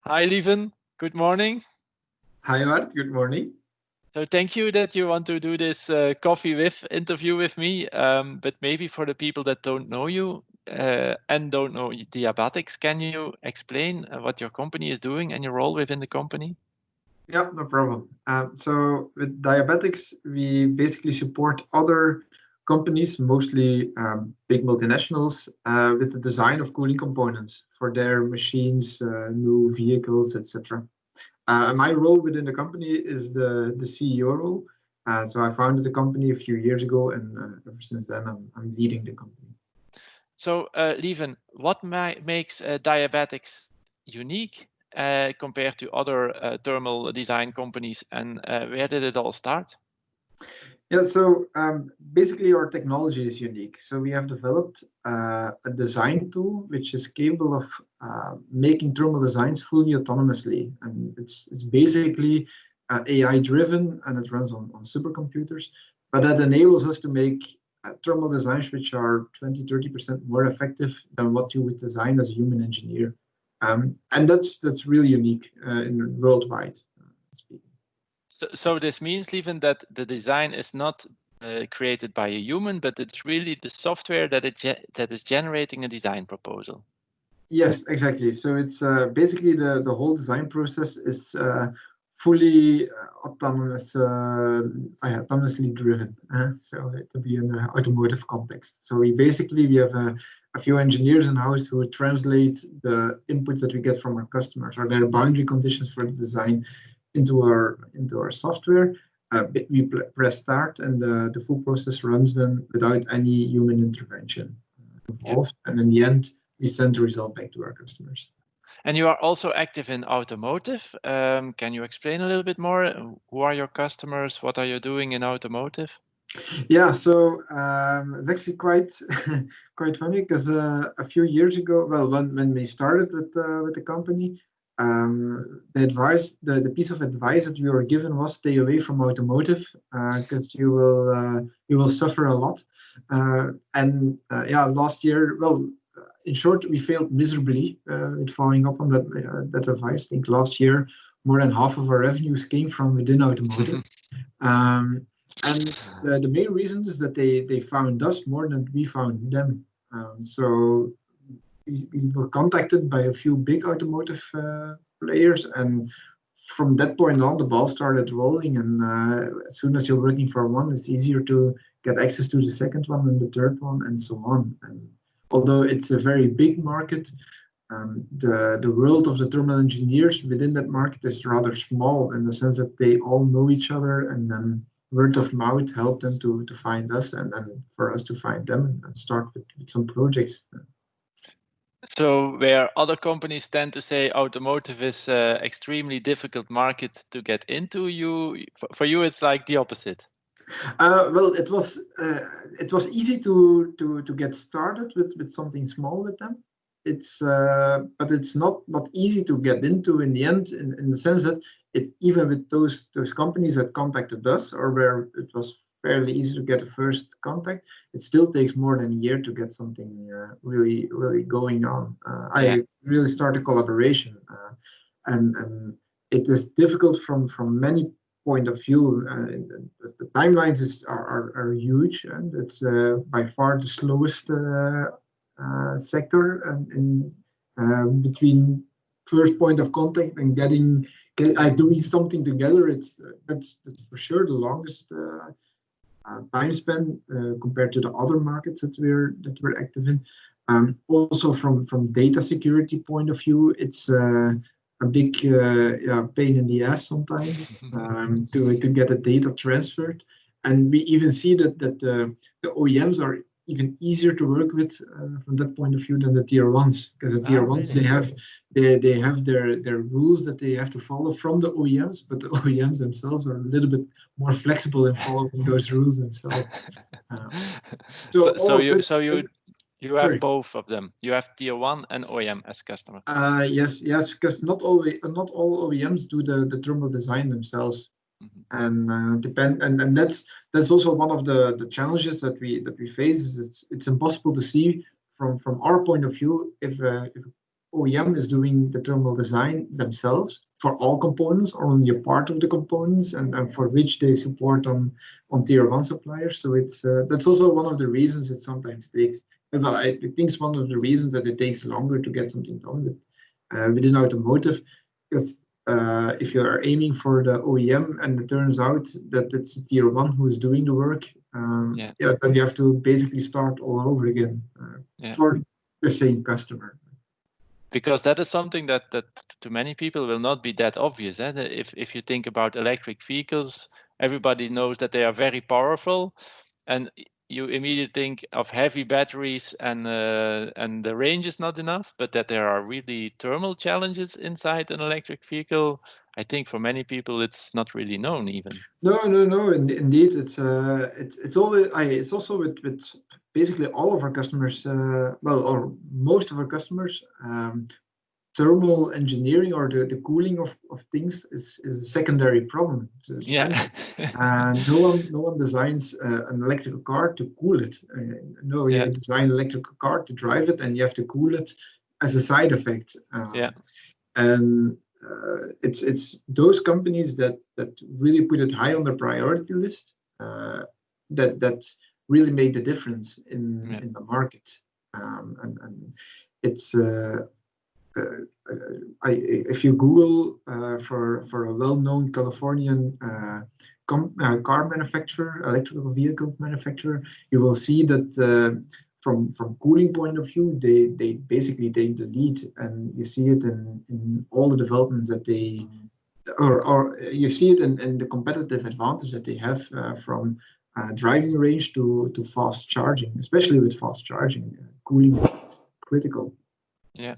Hi, Lieven. Good morning. Hi, Art. Good morning. So thank you that you want to do this coffee with interview with me. But maybe for the people that don't know you and don't know Diabatix, can you explain what your company is doing and your role within the company? Yeah, no problem. So with Diabetics, we basically support other companies, mostly big multinationals, with the design of cooling components for their machines, new vehicles, etc. My role within the company is the CEO role. So I founded the company a few years ago, and ever since then, I'm leading the company. So, Lieven, what makes Diabetics unique compared to other thermal design companies, and where did it all start? Yeah, so basically our technology is unique. So we have developed a design tool which is capable of making thermal designs fully autonomously. And it's basically AI driven and it runs on supercomputers. But that enables us to make thermal designs which are 20-30% more effective than what you would design as a human engineer. And that's really unique in worldwide speaking. So this means, Lieven, that the design is not created by a human, but it's really the software that is generating a design proposal. Yes, exactly. So it's basically the whole design process is fully autonomously driven. So to be in the automotive context. So we have a few engineers in house who translate the inputs that we get from our customers or their boundary conditions for the design into our software. We press start, and the full process runs then without any human intervention involved. Yep. And in the end, we send the result back to our customers. And you are also active in automotive. Can you explain a little bit more? Who are your customers? What are you doing in automotive? Yeah, so it's actually quite quite funny because a few years ago, well, when we started with the company, the piece of advice that we were given was stay away from automotive because you will suffer a lot. Yeah, last year, well, in short, we failed miserably with following up on that advice. I think last year more than half of our revenues came from within automotive. And the main reason is that they found us more than we found them. So we were contacted by a few big automotive players, and from that point on, the ball started rolling. And as soon as you're working for one, it's easier to get access to the second one and the third one, and so on. And although it's a very big market, the world of the thermal engineers within that market is rather small in the sense that they all know each other, and then word of mouth helped them to find us, and then for us to find them and start with some projects. So where other companies tend to say automotive is an extremely difficult market to get into, for you it's like the opposite. Well, it was easy to get started with something small with them. But it's not easy to get into in the end, in the sense that it even with those companies that contacted us, or where it was fairly easy to get a first contact, it still takes more than a year to get something really going on. Yeah. I really start a collaboration, and it is difficult from many point of view. The timelines are huge, and it's by far the slowest sector, and in between first point of contact and doing something together, that's for sure the longest time span compared to the other markets that we're active in. Also from data security point of view, it's a big pain in the ass sometimes to get the data transferred. And we even see that the OEMs are even easier to work with from that point of view than the tier ones, because the tier ones, really? they have their rules that they have to follow from the OEMs, but the OEMs themselves are a little bit more flexible in following those rules themselves. You have both of them. You have tier one and OEM as customer. Yes, because not all OEMs do the thermal design themselves. Mm-hmm. And that's also one of the challenges that we face. Is it's impossible to see from our point of view if a OEM is doing the thermal design themselves for all components or only a part of the components, and for which they support on tier one suppliers. So it's that's also one of the reasons it sometimes takes. Well, I think it's one of the reasons that it takes longer to get something done within automotive, because if you are aiming for the OEM and it turns out that it's a tier one who is doing the work, then you have to basically start all over again for the same customer. Because that is something that to many people will not be that obvious. If you think about electric vehicles, everybody knows that they are very powerful, and you immediately think of heavy batteries and the range is not enough, but that there are really thermal challenges inside an electric vehicle. I think for many people it's not really known even. No. Indeed, it's always it's also with basically all of our customers, or most of our customers. Thermal engineering or the cooling of things is a secondary problem. And no one designs an electrical car to cool it. You design an electrical car to drive it, and you have to cool it as a side effect. And it's those companies that really put it high on their priority list that really make the difference in the market. And it's if you Google for a well-known Californian car manufacturer, electrical vehicle manufacturer, you will see that from cooling point of view, they basically take the lead, and you see it in all the developments that they, or you see it in the competitive advantage that they have from driving range to fast charging, especially with fast charging. Cooling is critical. Yeah,